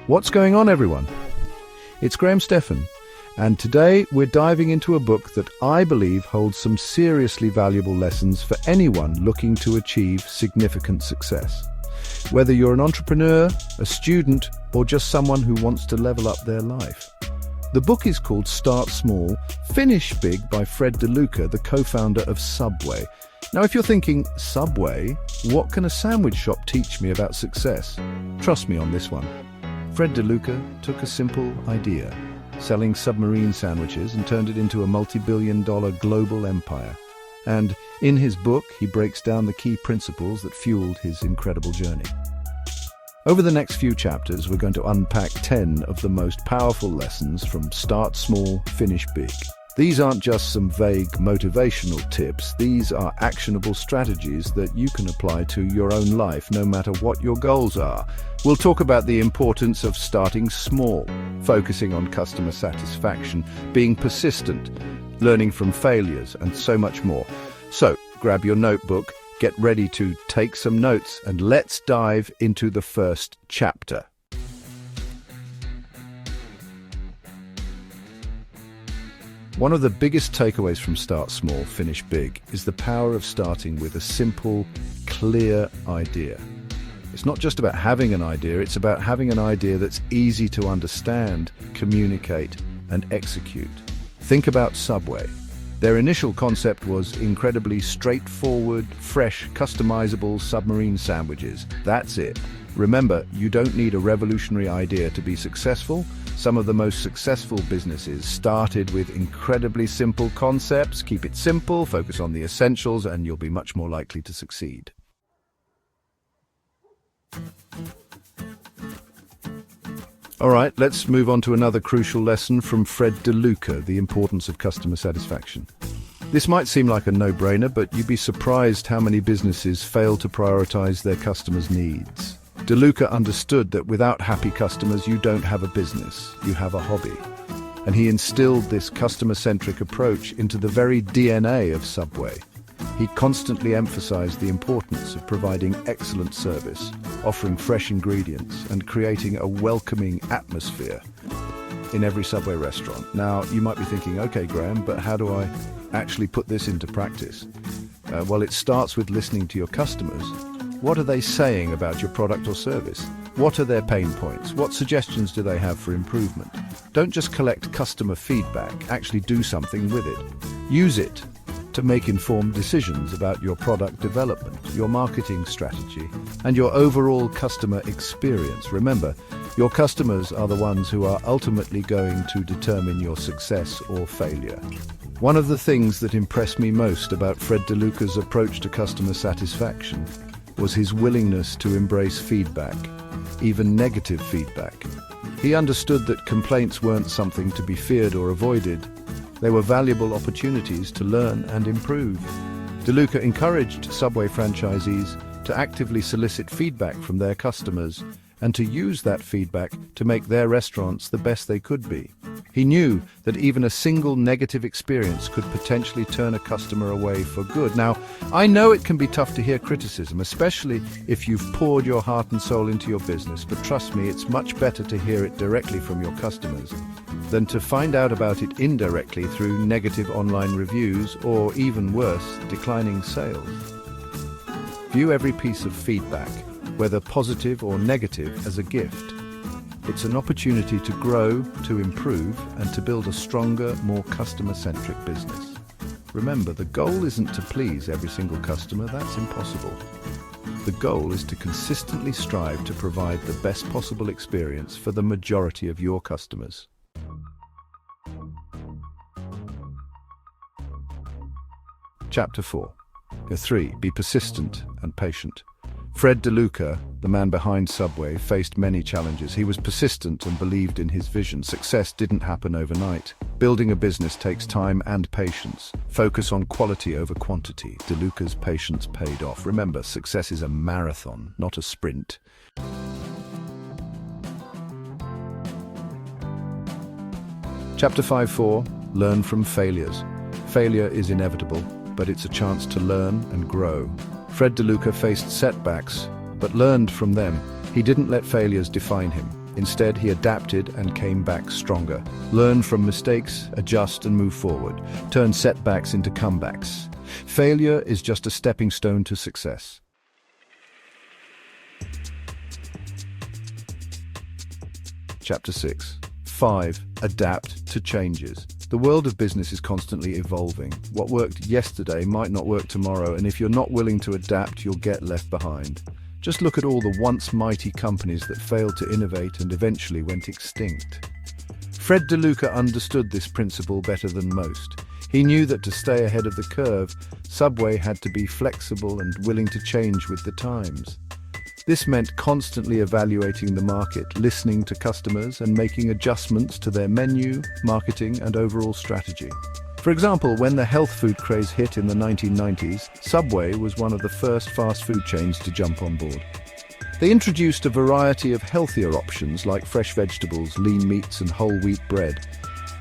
What's going on, everyone? It's Graham Stephan, and today we're diving into a book that I believe holds some seriously valuable lessons for anyone looking to achieve significant success. Whether you're an entrepreneur, a student, or just someone who wants to level up their life. The book is called Start Small, Finish Big by Fred DeLuca, the co-founder of Subway. Now, if you're thinking, Subway, what can a sandwich shop teach me about success? Trust me on this one. Fred DeLuca took a simple idea, selling submarine sandwiches, and turned it into a multi-billion-dollar global empire. And in his book, he breaks down the key principles that fueled his incredible journey. Over the next few chapters, we're going to unpack 10 of the most powerful lessons from Start Small, Finish Big. These aren't just some vague motivational tips. These are actionable strategies that you can apply to your own life, no matter what your goals are. We'll talk about the importance of starting small, focusing on customer satisfaction, being persistent, learning from failures, and so much more. So, grab your notebook, get ready to take some notes, and let's dive into the first chapter. One of the biggest takeaways from Start Small, Finish Big is the power of starting with a simple, clear idea. It's not just about having an idea, it's about having an idea that's easy to understand, communicate, and execute. Think about Subway. Their initial concept was incredibly straightforward, fresh, customizable submarine sandwiches. That's it. Remember, you don't need a revolutionary idea to be successful. Some of the most successful businesses started with incredibly simple concepts. Keep it simple, focus on the essentials, and you'll be much more likely to succeed. All right, let's move on to another crucial lesson from Fred DeLuca, the importance of customer satisfaction. This might seem like a no-brainer, but you'd be surprised how many businesses fail to prioritize their customers' needs. DeLuca understood that without happy customers, you don't have a business, you have a hobby. And he instilled this customer-centric approach into the very DNA of Subway. He constantly emphasized the importance of providing excellent service, offering fresh ingredients, and creating a welcoming atmosphere in every Subway restaurant. Now, you might be thinking, okay, Graham, but how do I actually put this into practice? Well, it starts with listening to your customers. What are they saying about your product or service? What are their pain points? What suggestions do they have for improvement? Don't just collect customer feedback, actually do something with it. Use it to make informed decisions about your product development, your marketing strategy, and your overall customer experience. Remember, your customers are the ones who are ultimately going to determine your success or failure. One of the things that impressed me most about Fred DeLuca's approach to customer satisfaction was his willingness to embrace feedback, even negative feedback. He understood that complaints weren't something to be feared or avoided. They were valuable opportunities to learn and improve. DeLuca encouraged Subway franchisees to actively solicit feedback from their customers and to use that feedback to make their restaurants the best they could be. He knew that even a single negative experience could potentially turn a customer away for good. Now, I know it can be tough to hear criticism, especially if you've poured your heart and soul into your business, but trust me, it's much better to hear it directly from your customers than to find out about it indirectly through negative online reviews or, even worse, declining sales. View every piece of feedback, whether positive or negative, as a gift. It's an opportunity to grow, to improve, and to build a stronger, more customer-centric business. Remember, the goal isn't to please every single customer. That's impossible. The goal is to consistently strive to provide the best possible experience for the majority of your customers. Chapter 4. 3. Be persistent and patient. Fred DeLuca, the man behind Subway, faced many challenges. He was persistent and believed in his vision. Success didn't happen overnight. Building a business takes time and patience. Focus on quality over quantity. DeLuca's patience paid off. Remember, success is a marathon, not a sprint. Chapter 5.4. Learn from failures. Failure is inevitable, but it's a chance to learn and grow. Fred DeLuca faced setbacks, but learned from them. He didn't let failures define him. Instead, he adapted and came back stronger. Learn from mistakes, adjust and move forward. Turn setbacks into comebacks. Failure is just a stepping stone to success. Chapter 6. 5. Adapt to changes. The world of business is constantly evolving. What worked yesterday might not work tomorrow, and if you're not willing to adapt, you'll get left behind. Just look at all the once mighty companies that failed to innovate and eventually went extinct. Fred DeLuca understood this principle better than most. He knew that to stay ahead of the curve, Subway had to be flexible and willing to change with the times. This meant constantly evaluating the market, listening to customers, and making adjustments to their menu, marketing, and overall strategy. For example, when the health food craze hit in the 1990s, Subway was one of the first fast food chains to jump on board. They introduced a variety of healthier options like fresh vegetables, lean meats, and whole wheat bread,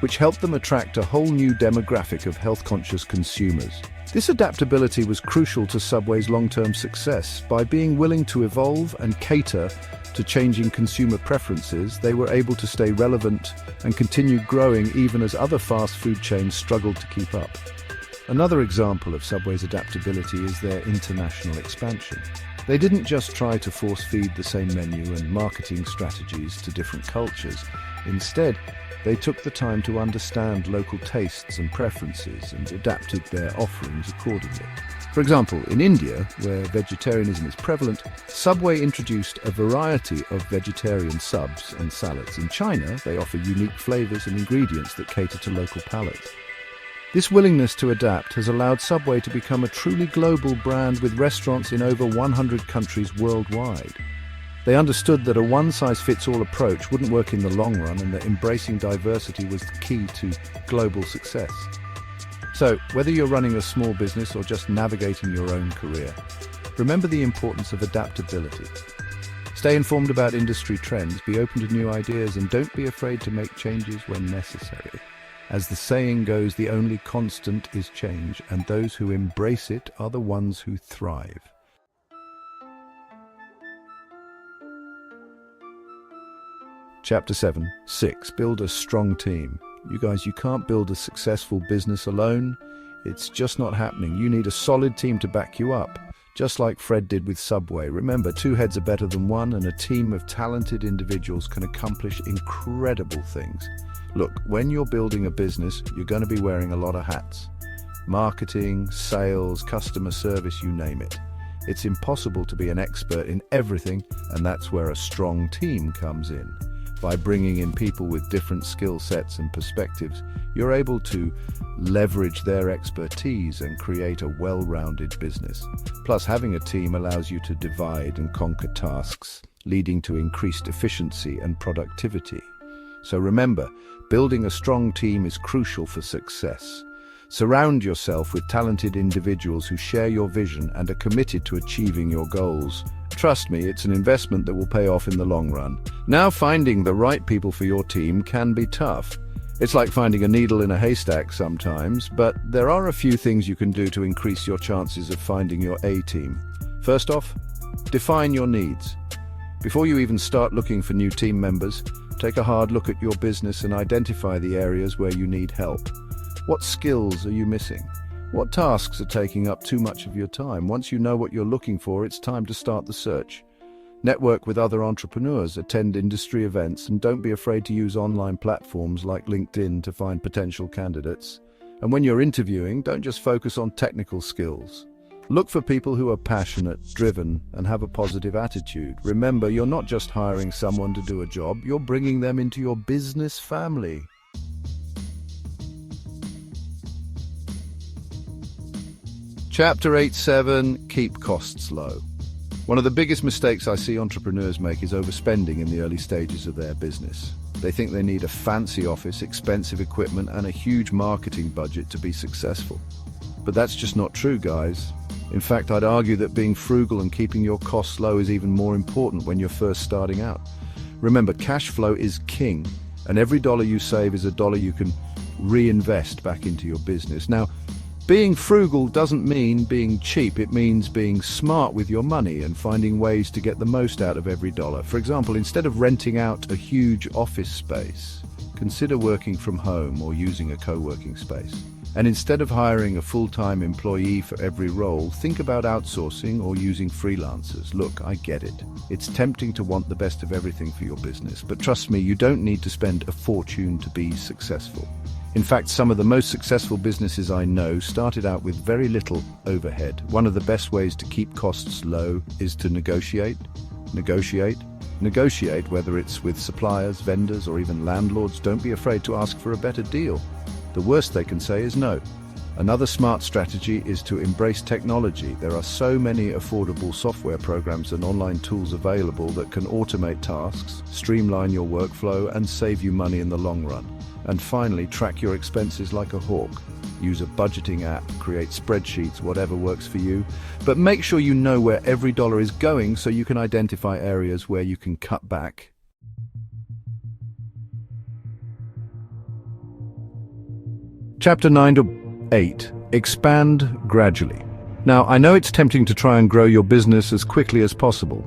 which helped them attract a whole new demographic of health-conscious consumers. This adaptability was crucial to Subway's long-term success. By being willing to evolve and cater to changing consumer preferences, they were able to stay relevant and continue growing even as other fast food chains struggled to keep up. Another example of Subway's adaptability is their international expansion. They didn't just try to force-feed the same menu and marketing strategies to different cultures. Instead, they took the time to understand local tastes and preferences and adapted their offerings accordingly. For example, in India, where vegetarianism is prevalent, Subway introduced a variety of vegetarian subs and salads. In China, they offer unique flavors and ingredients that cater to local palates. This willingness to adapt has allowed Subway to become a truly global brand with restaurants in over 100 countries worldwide. They understood that a one-size-fits-all approach wouldn't work in the long run and that embracing diversity was the key to global success. So, whether you're running a small business or just navigating your own career, remember the importance of adaptability. Stay informed about industry trends, be open to new ideas, and don't be afraid to make changes when necessary. As the saying goes, the only constant is change, and those who embrace it are the ones who thrive. Chapter 7. 6. Build a strong team. You guys, you can't build a successful business alone. It's just not happening. You need a solid team to back you up, just like Fred did with Subway. Remember, two heads are better than one, and a team of talented individuals can accomplish incredible things. Look, when you're building a business, you're going to be wearing a lot of hats. Marketing, sales, customer service, you name it. It's impossible to be an expert in everything, and that's where a strong team comes in. By bringing in people with different skill sets and perspectives, you're able to leverage their expertise and create a well-rounded business. Plus, having a team allows you to divide and conquer tasks, leading to increased efficiency and productivity. So remember, building a strong team is crucial for success. Surround yourself with talented individuals who share your vision and are committed to achieving your goals. Trust me, it's an investment that will pay off in the long run. Now, finding the right people for your team can be tough. It's like finding a needle in a haystack sometimes, but there are a few things you can do to increase your chances of finding your A-team. First off, define your needs. Before you even start looking for new team members, take a hard look at your business and identify the areas where you need help. What skills are you missing? What tasks are taking up too much of your time? Once you know what you're looking for, it's time to start the search. Network with other entrepreneurs, attend industry events, and don't be afraid to use online platforms like LinkedIn to find potential candidates. And when you're interviewing, don't just focus on technical skills. Look for people who are passionate, driven, and have a positive attitude. Remember, you're not just hiring someone to do a job, you're bringing them into your business family. Chapter 8.7. Keep costs low. One of the biggest mistakes I see entrepreneurs make is overspending in the early stages of their business. They think they need a fancy office, expensive equipment, and a huge marketing budget to be successful. But that's just not true, guys. In fact, I'd argue that being frugal and keeping your costs low is even more important when you're first starting out. Remember, cash flow is king, and every dollar you save is a dollar you can reinvest back into your business. Now, Being frugal doesn't mean being cheap, it means being smart with your money and finding ways to get the most out of every dollar. For example, instead of renting out a huge office space, consider working from home or using a co-working space. And instead of hiring a full-time employee for every role, think about outsourcing or using freelancers. Look, I get it. It's tempting to want the best of everything for your business, but trust me, you don't need to spend a fortune to be successful. In fact, some of the most successful businesses I know started out with very little overhead. One of the best ways to keep costs low is to negotiate, whether it's with suppliers, vendors, or even landlords. Don't be afraid to ask for a better deal. The worst they can say is no. Another smart strategy is to embrace technology. There are so many affordable software programs and online tools available that can automate tasks, streamline your workflow, and save you money in the long run. And finally, track your expenses like a hawk. Use a budgeting app, create spreadsheets, whatever works for you. But make sure you know where every dollar is going so you can identify areas where you can cut back. Chapter 9 to 8. Expand gradually. Now, I know it's tempting to try and grow your business as quickly as possible.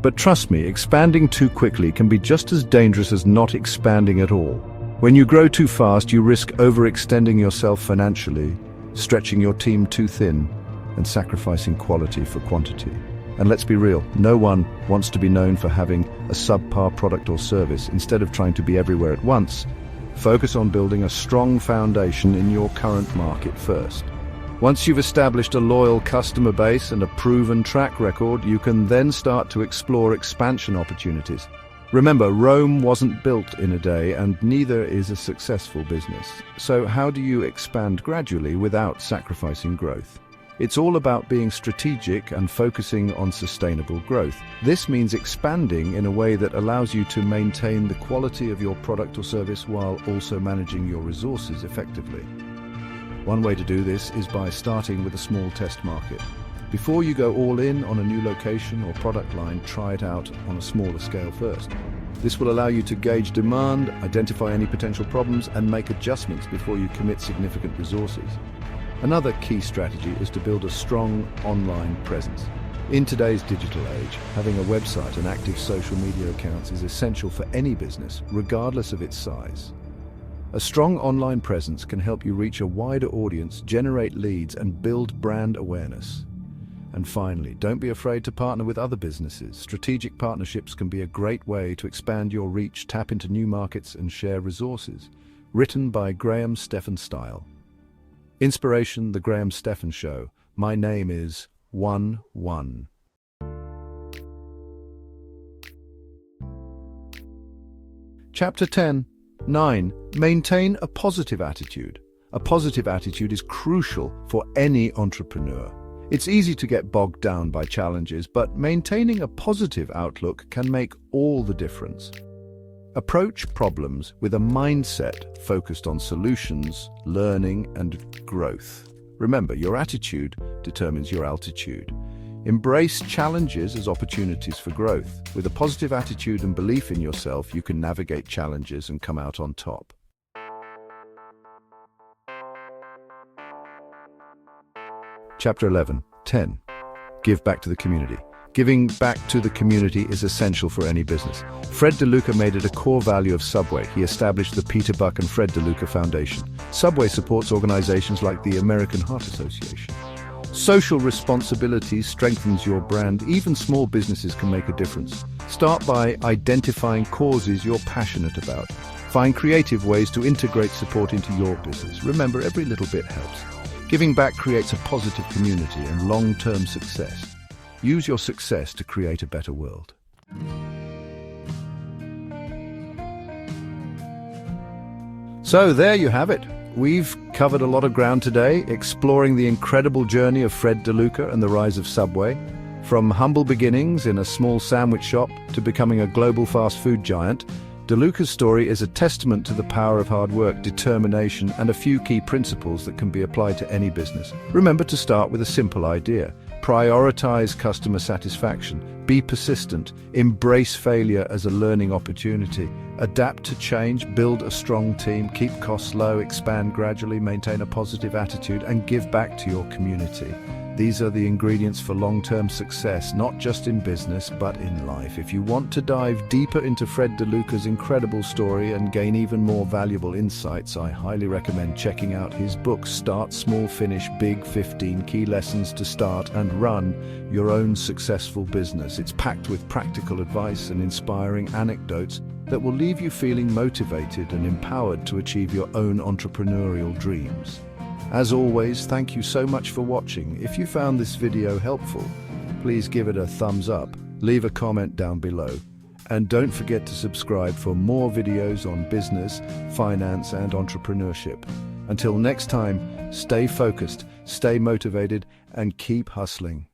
But trust me, expanding too quickly can be just as dangerous as not expanding at all. When you grow too fast, you risk overextending yourself financially, stretching your team too thin, and sacrificing quality for quantity. And let's be real, no one wants to be known for having a subpar product or service. Instead of trying to be everywhere at once, focus on building a strong foundation in your current market first. Once you've established a loyal customer base and a proven track record, you can then start to explore expansion opportunities. Remember, Rome wasn't built in a day, and neither is a successful business. So how do you expand gradually without sacrificing growth? It's all about being strategic and focusing on sustainable growth. This means expanding in a way that allows you to maintain the quality of your product or service while also managing your resources effectively. One way to do this is by starting with a small test market. Before you go all in on a new location or product line, try it out on a smaller scale first. This will allow you to gauge demand, identify any potential problems, and make adjustments before you commit significant resources. Another key strategy is to build a strong online presence. In today's digital age, having a website and active social media accounts is essential for any business, regardless of its size. A strong online presence can help you reach a wider audience, generate leads, and build brand awareness. And finally, don't be afraid to partner with other businesses. Strategic partnerships can be a great way to expand your reach, tap into new markets, and share resources. Written by Graham Stephan Style. Inspiration: The Graham Stephan Show. My name is 1-1. Chapter 10. 9. Maintain a positive attitude. A positive attitude is crucial for any entrepreneur. It's easy to get bogged down by challenges, but maintaining a positive outlook can make all the difference. Approach problems with a mindset focused on solutions, learning, and growth. Remember, your attitude determines your altitude. Embrace challenges as opportunities for growth. With a positive attitude and belief in yourself, you can navigate challenges and come out on top. Chapter 11. 10. Give back to the community. Giving back to the community is essential for any business. Fred DeLuca made it a core value of Subway. He established the Peter Buck and Fred DeLuca Foundation. Subway supports organizations like the American Heart Association. Social responsibility strengthens your brand. Even small businesses can make a difference. Start by identifying causes you're passionate about. Find creative ways to integrate support into your business. Remember, every little bit helps. Giving back creates a positive community and long-term success. Use your success to create a better world. So there you have it. We've covered a lot of ground today, exploring the incredible journey of Fred DeLuca and the rise of Subway. From humble beginnings in a small sandwich shop to becoming a global fast food giant, DeLuca's story is a testament to the power of hard work, determination, and a few key principles that can be applied to any business. Remember to start with a simple idea. Prioritize customer satisfaction. Be persistent. Embrace failure as a learning opportunity. Adapt to change, build a strong team, keep costs low, expand gradually, maintain a positive attitude, and give back to your community. These are the ingredients for long-term success, not just in business, but in life. If you want to dive deeper into Fred DeLuca's incredible story and gain even more valuable insights, I highly recommend checking out his book, Start Small, Finish Big: 15 Key Lessons to Start and Run Your Own Successful Business. It's packed with practical advice and inspiring anecdotes that will leave you feeling motivated and empowered to achieve your own entrepreneurial dreams. As always, thank you so much for watching. If you found this video helpful, please give it a thumbs up, leave a comment down below, and don't forget to subscribe for more videos on business, finance, and entrepreneurship. Until next time, stay focused, stay motivated, and keep hustling.